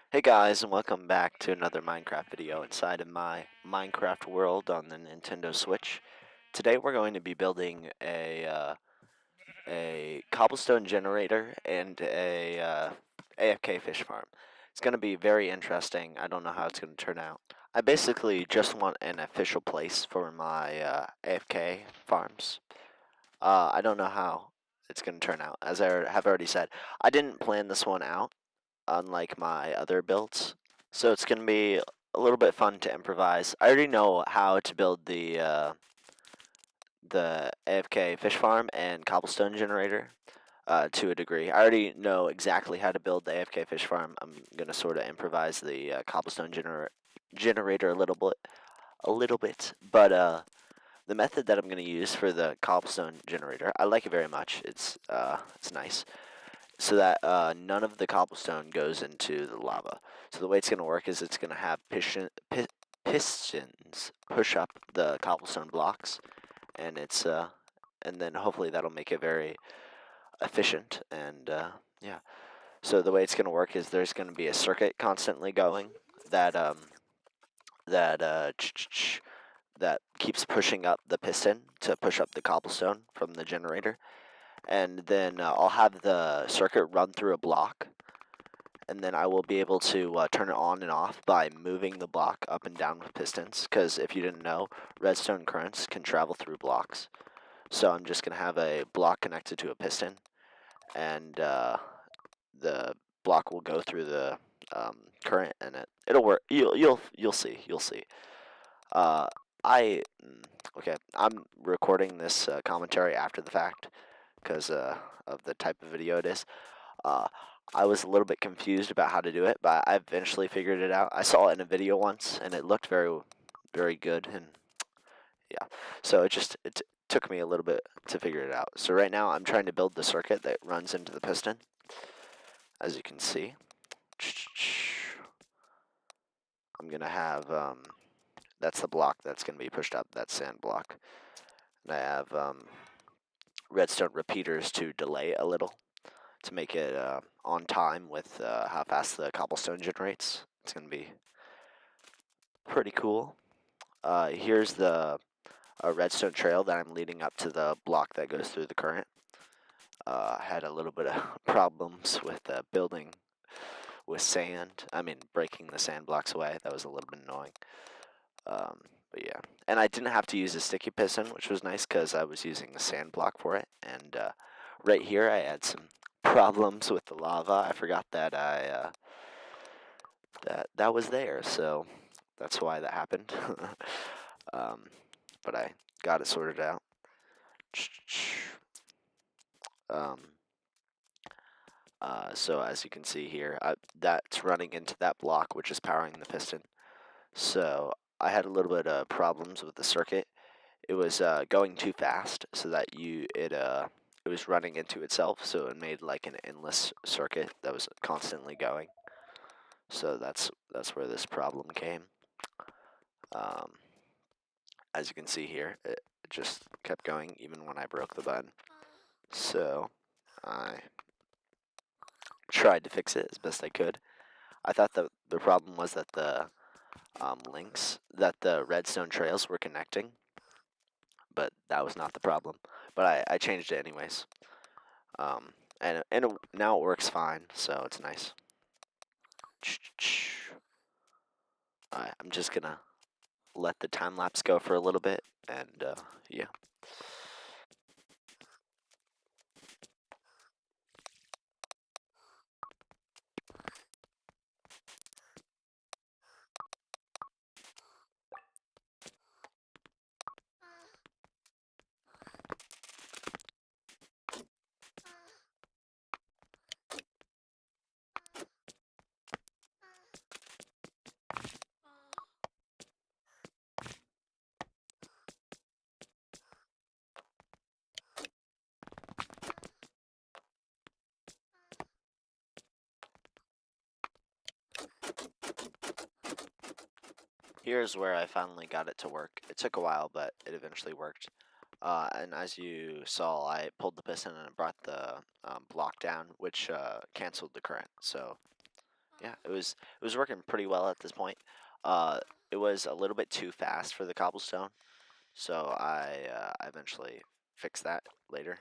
Hey guys, and welcome back to another Minecraft video inside of my Minecraft world on the Nintendo Switch. Today we're going to be building a cobblestone generator and a AFK fish farm. It's going to be very interesting. I don't know how it's going to turn out. I basically just want an official place for my AFK farms. I don't know how it's going to turn out. As I have already said, I didn't plan this one out unlike my other builds. So it's going to be a little bit fun to improvise. I already know how to build the AFK fish farm and cobblestone generator to a degree. I already know exactly how to build the AFK fish farm. I'm going to sort of improvise the cobblestone generator a little bit, but the method that I'm going to use for the cobblestone generator, I like it very much. It's nice so that none of the cobblestone goes into the lava. So the way it's going to work is it's going to have pistons push up the cobblestone blocks, and and then hopefully that'll make it very efficient. And yeah, so the way it's going to work is there's going to be a circuit constantly going that that that keeps pushing up the piston to push up the cobblestone from the generator, and then I'll have the circuit run through a block, and then I will be able to turn it on and off by moving the block up and down with pistons, because if you didn't know, redstone currents can travel through blocks. So I'm just going to have a block connected to a piston, and the block will go through the current, and it'll work. You'll see. You'll see. Uh, okay. I'm recording this commentary after the fact because of the type of video it is. Uh, I was a little bit confused about how to do it, but I eventually figured it out. I saw it in a video once, and it looked very good, and yeah. So it took me a little bit to figure it out. So right now I'm trying to build the circuit that runs into the piston, as you can see. I'm gonna have that's the block that's gonna be pushed up. That sand block, and I have redstone repeaters to delay it a little, to make it on time with how fast the cobblestone generates. It's going to be pretty cool. Here's the redstone trail that I'm leading up to the block that goes through the current. I had a little bit of problems with building with sand. I mean, breaking the sand blocks away. That was a little bit annoying. But yeah, and I didn't have to use a sticky piston, which was nice because I was using a sand block for it. And right here, I had some problems with the lava. I forgot that that was there, so that's why that happened. um, but I got it sorted out. Um, so as you can see here, that's running into that block, which is powering the piston. So I had a little bit of problems with the circuit. It was going too fast, so that it was running into itself, so it made like an endless circuit that was constantly going. So that's where this problem came. Um, as you can see here, it just kept going even when I broke the button. So I tried to fix it as best I could. I thought that the problem was that the links that the redstone trails were connecting, but that was not the problem. But I changed it anyways. Now it works fine, so it's nice. Alright, I'm just gonna let the time lapse go for a little bit, and yeah. Here's where I finally got it to work. It took a while, but it eventually worked. And as you saw, I pulled the piston and it brought the block down, which canceled the current. So yeah, it was working pretty well at this point. Uh, it was a little bit too fast for the cobblestone, so I eventually fixed that later.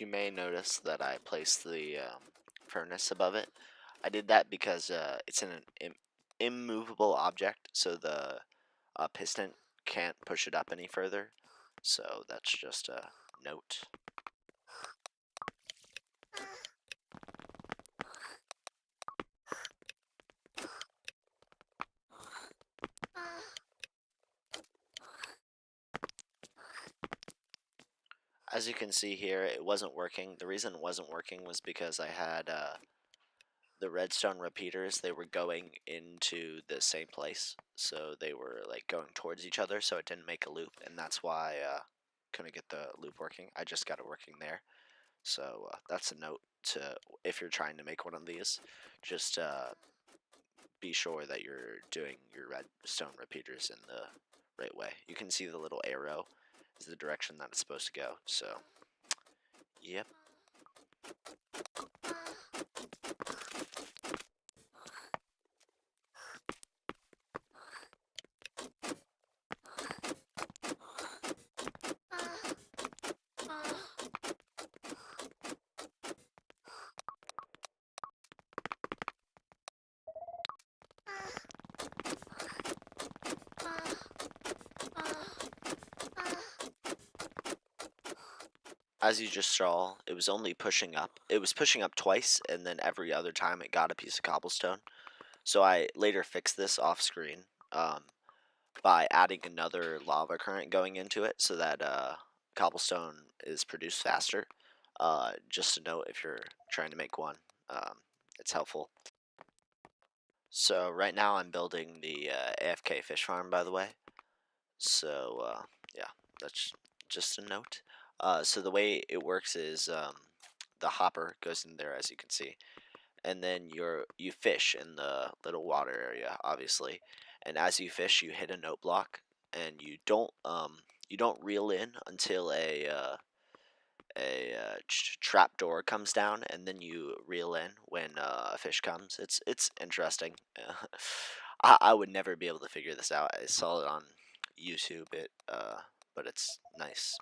You may notice that I placed the furnace above it. I did that because it's an immovable object, so the piston can't push it up any further. So that's just a note. As you can see here, it wasn't working. The reason it wasn't working was because I had the redstone repeaters. They were going into the same place, so they were like going towards each other, so it didn't make a loop, and that's why couldn't get the loop working. I just got it working there. So that's a note to if you're trying to make one of these, just be sure that you're doing your redstone repeaters in the right way. You can see the little arrow is the direction that it's supposed to go. So, yep. As you just saw, it was only pushing up. It was pushing up twice, and then every other time it got a piece of cobblestone. So I later fixed this off screen by adding another lava current going into it so that cobblestone is produced faster. Just a note if you're trying to make one, um, it's helpful. So right now I'm building the AFK fish farm, by the way. So yeah, that's just a note. So the way it works is the hopper goes in there, as you can see, and then you fish in the little water area, obviously. And as you fish, you hit a note block, and you don't reel in until a trap door comes down, and then you reel in when a fish comes. It's interesting. I would never be able to figure this out. I saw it on YouTube. But it's nice.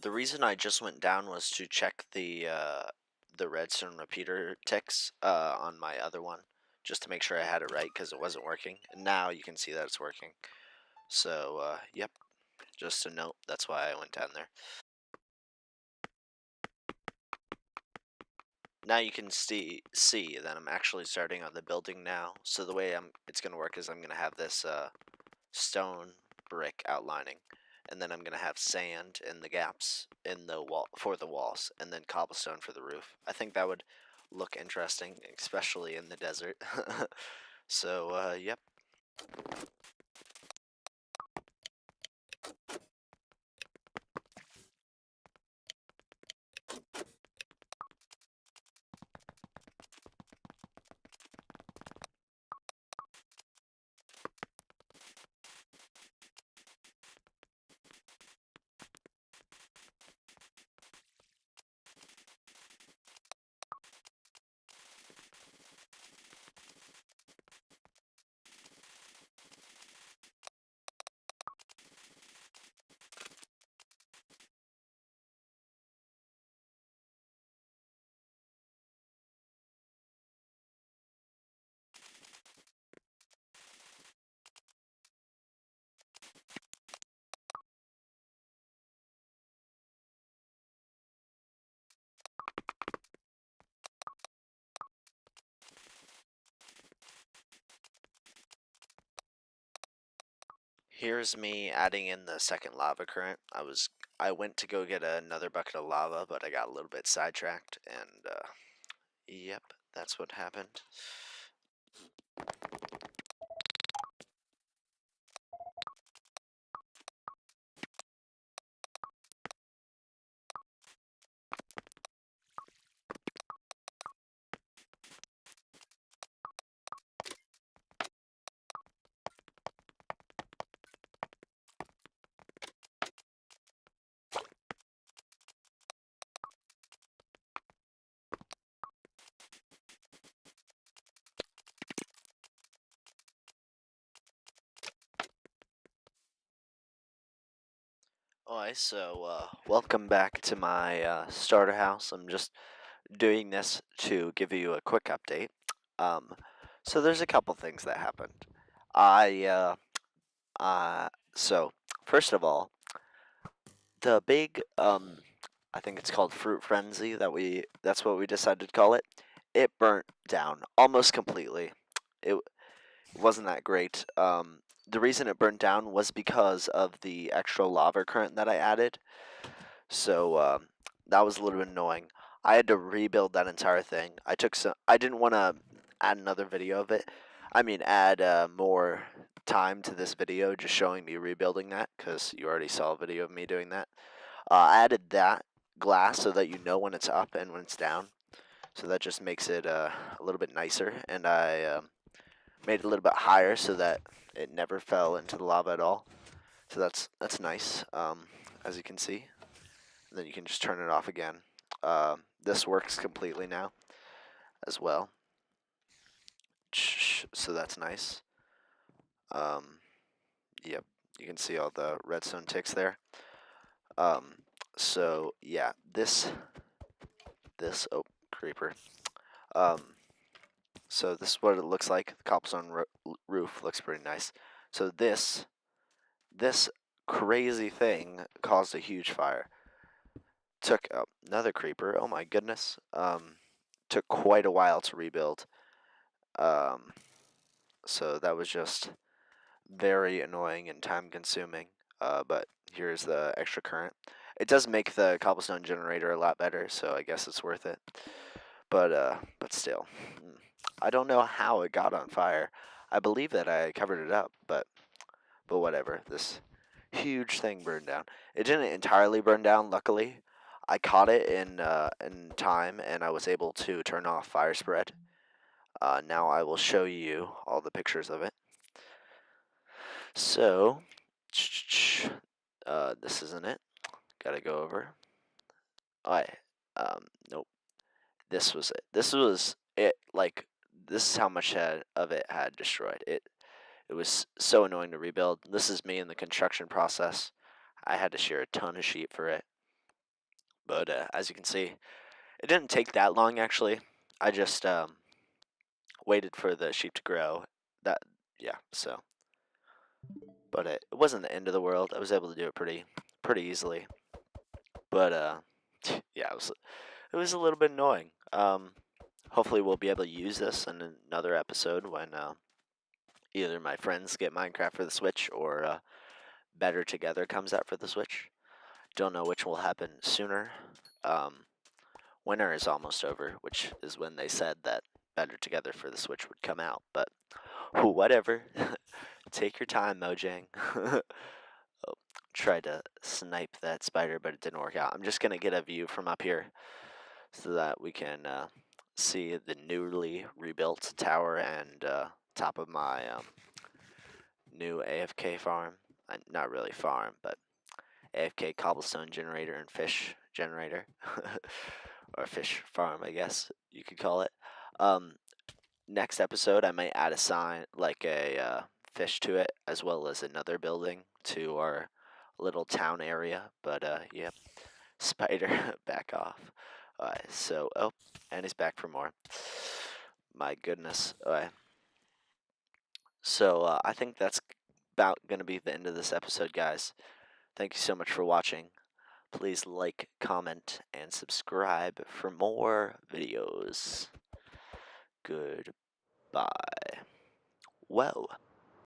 The reason I just went down was to check the redstone repeater ticks on my other one, just to make sure I had it right because it wasn't working. And now you can see that it's working. So yep, just a note. That's why I went down there. Now you can see that I'm actually starting on the building now. So the way it's gonna work is I'm gonna have this stone brick outlining, and then I'm gonna have sand in the gaps in the wall for the walls, and then cobblestone for the roof. I think that would look interesting, especially in the desert. So yep. Here's me adding in the second lava current. I went to go get another bucket of lava, but I got a little bit sidetracked, and yep, that's what happened. Alright, so welcome back to my starter house. I'm just doing this to give you a quick update. Um, so there's a couple things that happened. I so first of all, the big I think it's called Fruit Frenzy that's what we decided to call it. It burnt down almost completely. It wasn't that great. The reason it burned down was because of the extra lava current that I added. So that was a little bit annoying. I had to rebuild that entire thing. I didn't want to add another video of it. I mean, add more time to this video just showing me rebuilding that, because you already saw a video of me doing that. I added that glass so that you know when it's up and when it's down. So that just makes it a little bit nicer. And I made it a little bit higher so that it never fell into the lava at all. So that's nice, as you can see. And then you can just turn it off again. This works completely now as well. So that's nice. Yep, you can see all the redstone ticks there. So yeah, this oh, creeper. So this is what it looks like. The cobblestone roof looks pretty nice. So this crazy thing caused a huge fire. Took another creeper. Oh my goodness. Took quite a while to rebuild. So that was just very annoying and time consuming. But here's the extra current. It does make the cobblestone generator a lot better, so I guess it's worth it. But still, I don't know how it got on fire. I believe that I covered it up, but whatever. This huge thing burned down. It didn't entirely burn down, luckily. I caught it in time, and I was able to turn off fire spread. Now I will show you all the pictures of it. So, this isn't it. Gotta go over. Alright, nope. This was it. This was it. Like, this is how much of it had destroyed. It was so annoying to rebuild. This is me in the construction process. I had to shear a ton of sheep for it. But as you can see, it didn't take that long actually. I just waited for the sheep to grow. Yeah, so. But it wasn't the end of the world. I was able to do it pretty easily. But yeah, it was a little bit annoying. Hopefully we'll be able to use this in another episode when either my friends get Minecraft for the Switch or Better Together comes out for the Switch. Don't know which will happen sooner. Winter is almost over, which is when they said that Better Together for the Switch would come out. But whatever. Take your time, Mojang. Oh, tried to snipe that spider, but it didn't work out. I'm just going to get a view from up here so that we can see the newly rebuilt tower and top of my new AFK farm. Not really farm, but AFK cobblestone generator and fish generator. Or fish farm, I guess you could call it. Next episode, I might add a sign, like a fish to it, as well as another building to our little town area. But yeah, spider, back off. So, oh, and he's back for more. My goodness. So I think that's about going to be the end of this episode, guys. Thank you so much for watching. Please like, comment, and subscribe for more videos. Goodbye. Well.